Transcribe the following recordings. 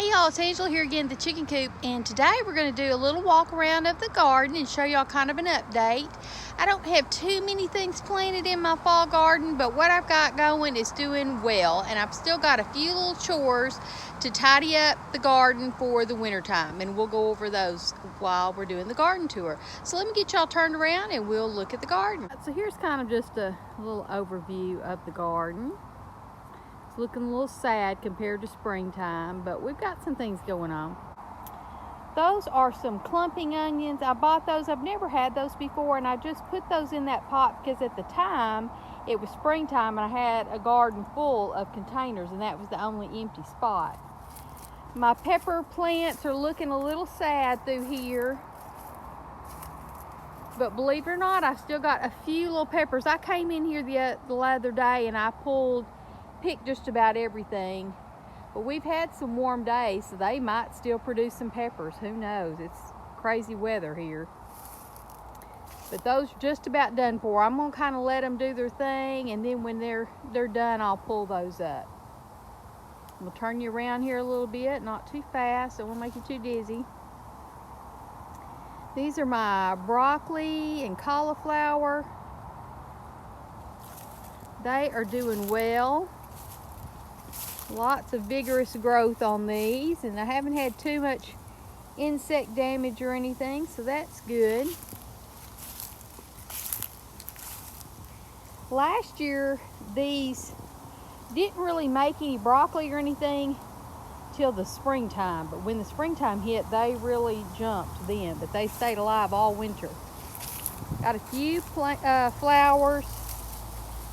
Hey y'all, it's Angela here again at the Chicken Coop, and today we're going to do a little walk around of the garden and show y'all kind of an update. I don't have too many things planted in my fall garden, but what I've got going is doing well, and I've still got a few little chores to tidy up the garden for the winter time, and we'll go over those while we're doing the garden tour. So let me get y'all turned around and we'll look at the garden. So here's kind of just a little overview of the garden. It's looking a little sad compared to springtime, but we've got some things going on. Those are some clumping onions. I bought those. I've never had those before, and I just put those in that pot because at the time it was springtime and I had a garden full of containers, and that was the only empty spot. My pepper plants are looking a little sad through here, but believe it or not, I still got a few little peppers. I came in here the other day and I picked just about everything, but we've had some warm days, so they might still produce some peppers. Who knows? It's crazy weather here, but those are just about done for. I'm gonna kind of let them do their thing, and then when they're done, I'll pull those up. We'll turn you around here a little bit, not too fast, don't want to make you too dizzy. These are my broccoli and cauliflower. They are doing well. Lots of vigorous growth on these, and I haven't had too much insect damage or anything, so that's good. Last year these didn't really make any broccoli or anything till the springtime, but when the springtime hit, they really jumped then, but they stayed alive all winter. Got a few flowers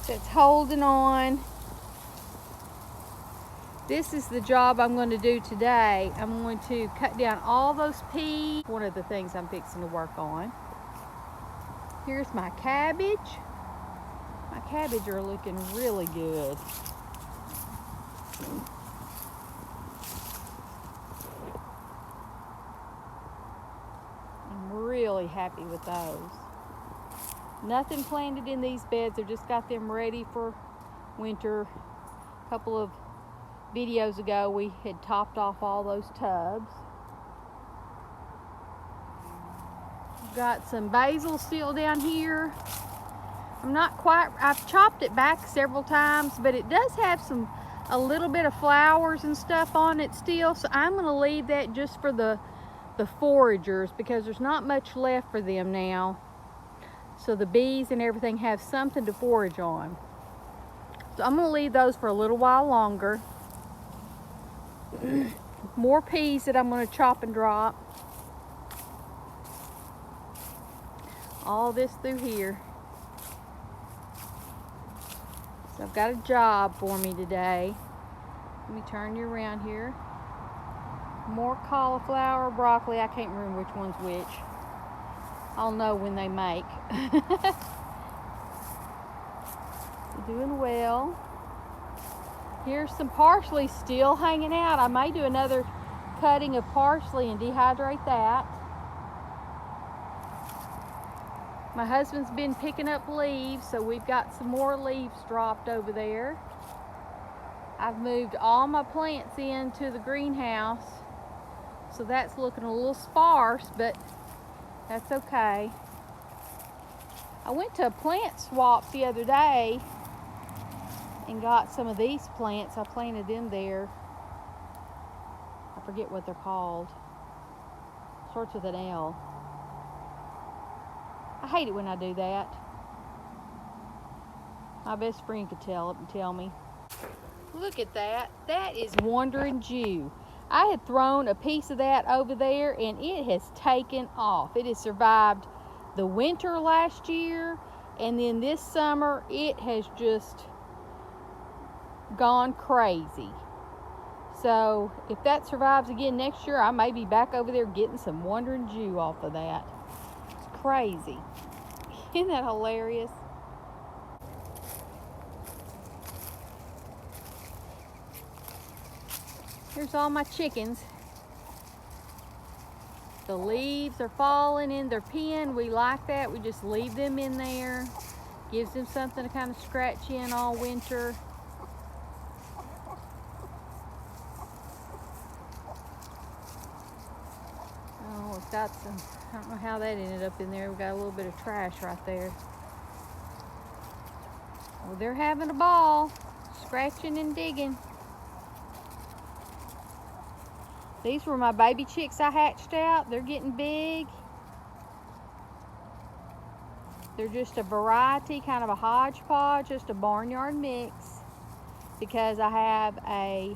that's holding on. This is the job I'm going to do today. I'm going to cut down all those peas. One of the things I'm fixing to work on. Here's my cabbage. My cabbage are looking really good. I'm really happy with those. Nothing planted in these beds. I've just got them ready for winter. A couple of videos ago we had topped off all those tubs. Got some basil still down here. I've chopped it back several times, but it does have a little bit of flowers and stuff on it still, so I'm going to leave that just for the foragers, because there's not much left for them now, so the bees and everything have something to forage on. So I'm going to leave those for a little while longer. More peas that I'm going to chop and drop. All this through here. So I've got a job for me today. Let me turn you around here. More cauliflower, broccoli. I can't remember which one's which. I'll know when they make. Doing well. Here's some parsley still hanging out. I may do another cutting of parsley and dehydrate that. My husband's been picking up leaves, so we've got some more leaves dropped over there. I've moved all my plants into the greenhouse, so that's looking a little sparse, but that's okay. I went to a plant swap the other day and got some of these plants. I planted them there. I forget what they're called. Starts with an L. I hate it when I do that. My best friend could tell me. Look at that. That is Wandering Jew. I had thrown a piece of that over there and it has taken off. It has survived the winter last year, and then this summer it has just gone crazy. So if that survives again next year, I may be back over there getting some Wandering Jew off of that. It's crazy. Isn't that hilarious? Here's all my chickens. The leaves are falling in their pen. We like that. We just leave them in there. Gives them something to kind of scratch in all winter. got some, I don't know how that ended up in there. We got a little bit of trash right there. Well, they're having a ball, scratching and digging. These were my baby chicks I hatched out. They're getting big. They're just a variety, kind of a hodgepodge, just a barnyard mix, because I have a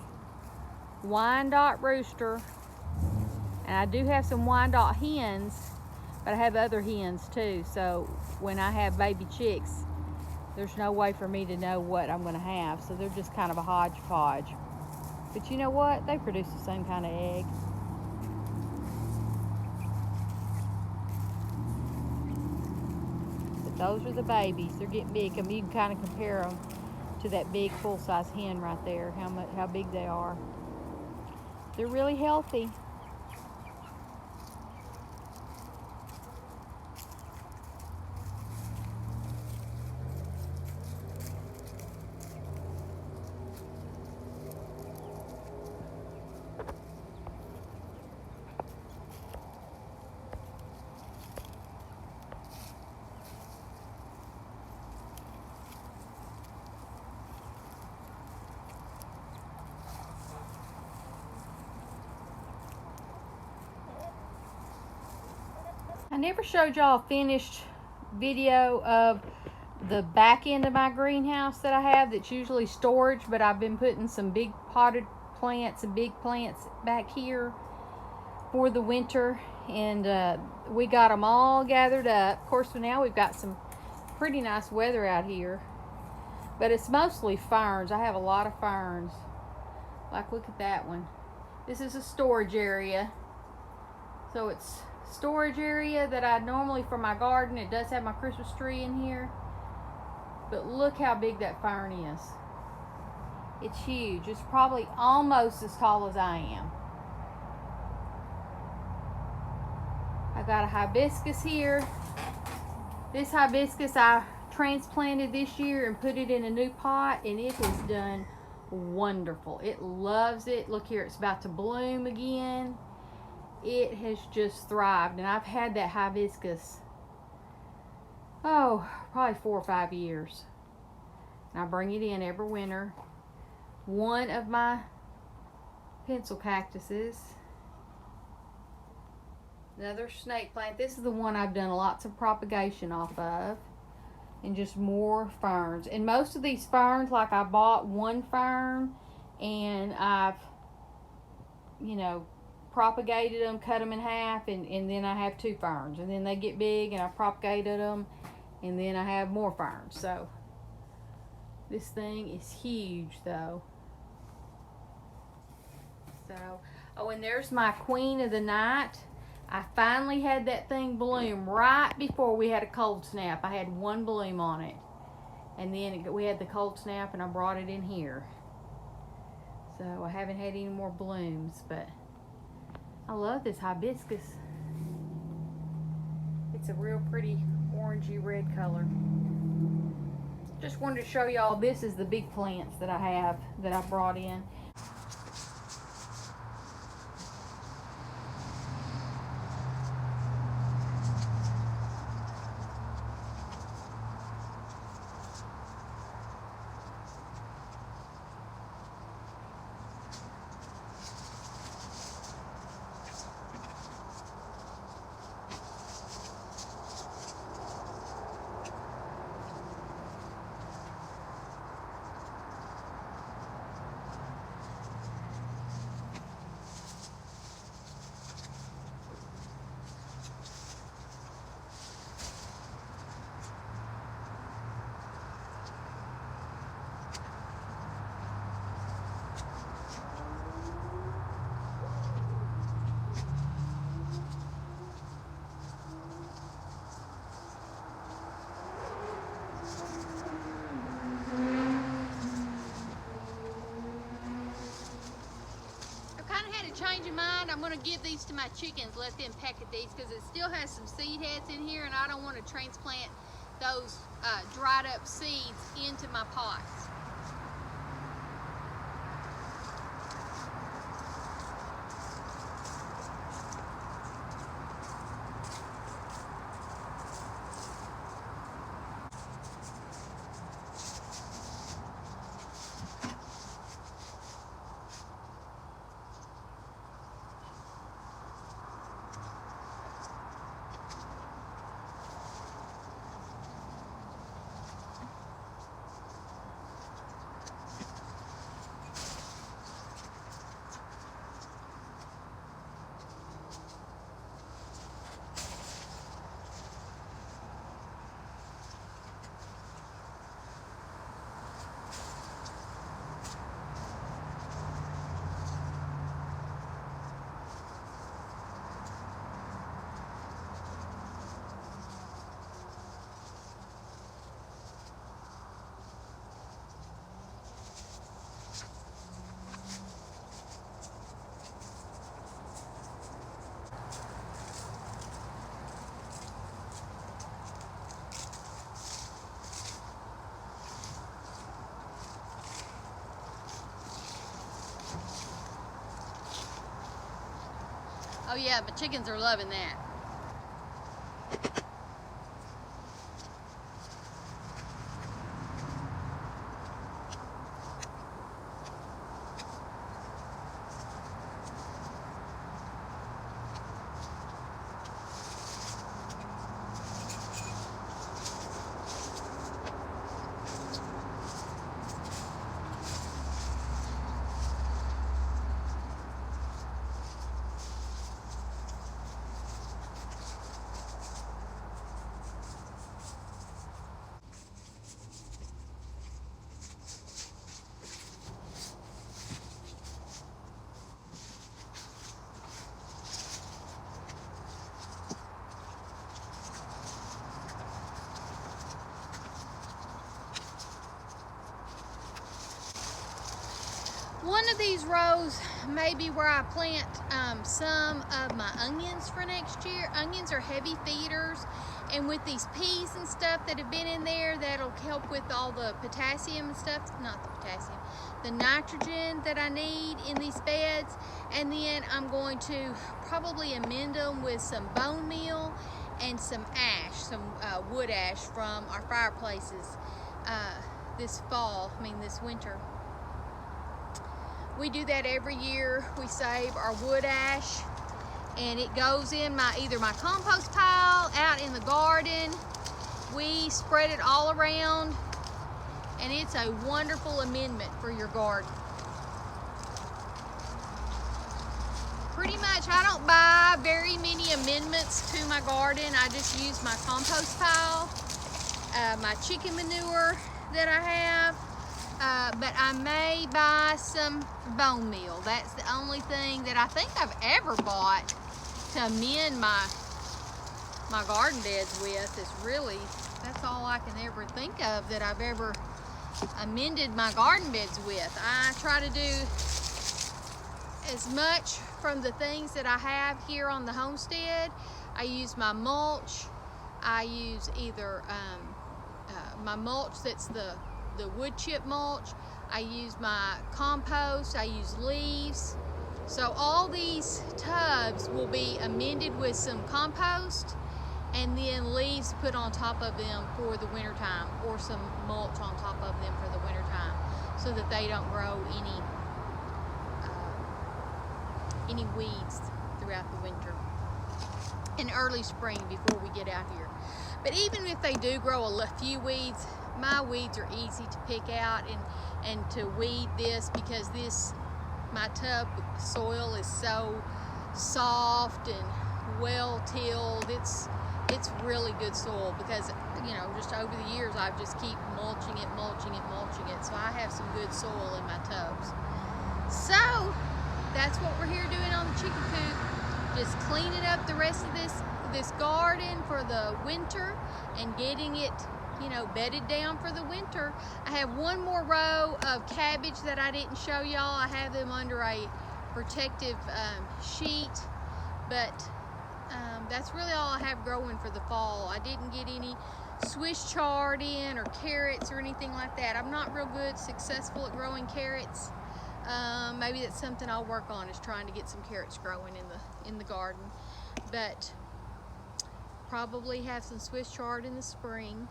Wyandotte rooster, and I do have some Wyandotte hens, but I have other hens too. So when I have baby chicks, there's no way for me to know what I'm going to have. So they're just kind of a hodgepodge. But you know what? They produce the same kind of egg. But those are the babies. They're getting big. I mean, you can kind of compare them to that big full-size hen right there, how big they are. They're really healthy. I never showed y'all a finished video of the back end of my greenhouse that I have that's usually storage, but I've been putting some big potted plants and big plants back here for the winter, and we got them all gathered up. Of course, now we've got some pretty nice weather out here, but it's mostly ferns. I have a lot of ferns. Like, look at that one. This is a storage area. So it's storage area that I normally for my garden. It does have my Christmas tree in here, but look how big that fern is. It's huge. It's probably almost as tall as I am. I got a hibiscus here. This hibiscus I transplanted this year and put it in a new pot, and it has done wonderful. It loves it. Look here, it's about to bloom again. It has just thrived, and I've had that hibiscus, oh, probably 4 or 5 years. And I bring it in every winter. One of my pencil cactuses. Another snake plant. This is the one I've done lots of propagation off of. And just more ferns. And most of these ferns, like, I bought one fern and I've, you know, propagated them, cut them in half, and then I have 2 ferns, and then they get big and I propagated them, and then I have more ferns. So this thing is huge though. So, oh, and there's my queen of the night. I finally had that thing bloom right before we had a cold snap. I had one bloom on it, and then we had the cold snap and I brought it in here. So I haven't had any more blooms, but I love this hibiscus. It's a real pretty orangey red color. Just wanted to show y'all, this is the big plants that I have that I brought in. Change of mind. I'm going to give these to my chickens, let them peck at these, because it still has some seed heads in here, and I don't want to transplant those dried up seeds into my pots. Oh yeah, but chickens are loving that. One of these rows may be where I plant some of my onions for next year. Onions are heavy feeders, and with these peas and stuff that have been in there, that'll help with all the potassium and stuff, not the potassium, the nitrogen that I need in these beds. And then I'm going to probably amend them with some bone meal and some ash, some wood ash from our fireplaces this winter. We do that every year. We save our wood ash, and it goes in either my compost pile out in the garden. We spread it all around, and it's a wonderful amendment for your garden. Pretty much, I don't buy very many amendments to my garden. I just use my compost pile, my chicken manure that I have. But I may buy some bone meal. That's the only thing that I think I've ever bought to amend my garden beds with. That's all I can ever think of that I've ever amended my garden beds with. I try to do as much from the things that I have here on the homestead. I use my mulch. I use either my mulch that's the wood chip mulch. I use my compost. I use leaves. So all these tubs will be amended with some compost and then leaves put on top of them for the winter time, or some mulch on top of them for the winter time, so that they don't grow any weeds throughout the winter and early spring before we get out here. But even if they do grow a few weeds, my weeds are easy to pick out and to weed this, because my tub soil is so soft and well tilled. It's really good soil, because just over the years I've just keep mulching it. So I have some good soil in my tubs. So that's what we're here doing on the chicken coop, just cleaning up the rest of this garden for the winter and getting it bedded down for the winter. I have one more row of cabbage that I didn't show y'all. I have them under a protective sheet, but that's really all I have growing for the fall. I didn't get any Swiss chard in, or carrots or anything like that. I'm not real successful at growing carrots. Maybe that's something I'll work on, is trying to get some carrots growing in the garden. But probably have some Swiss chard in the spring.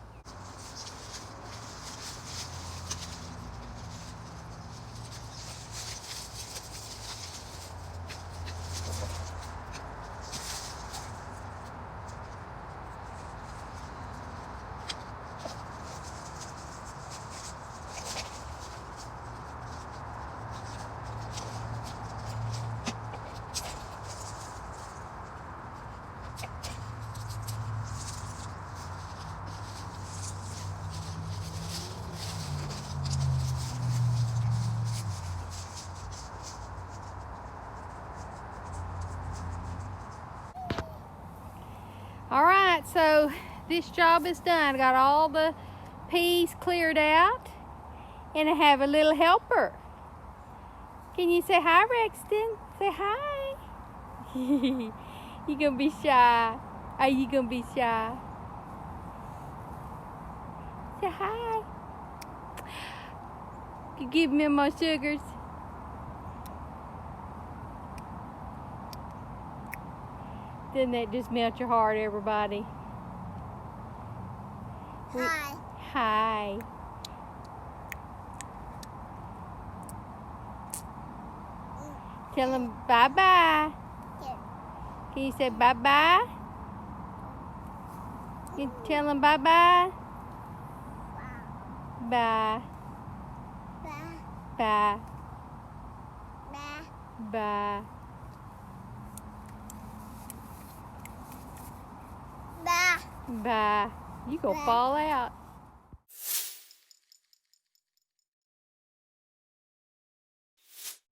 All right, so this job is done. I got all the peas cleared out, and I have a little helper. Can you say hi, Rexton? Say hi. You gonna be shy? Are you gonna be shy? Say hi. You give me more sugars. Didn't that just melt your heart, everybody? Hi. Hi. Tell them bye-bye. Yeah. Can you say bye-bye? You tell them bye-bye? Bye. Bye. Bye. Bye. You gonna fall out.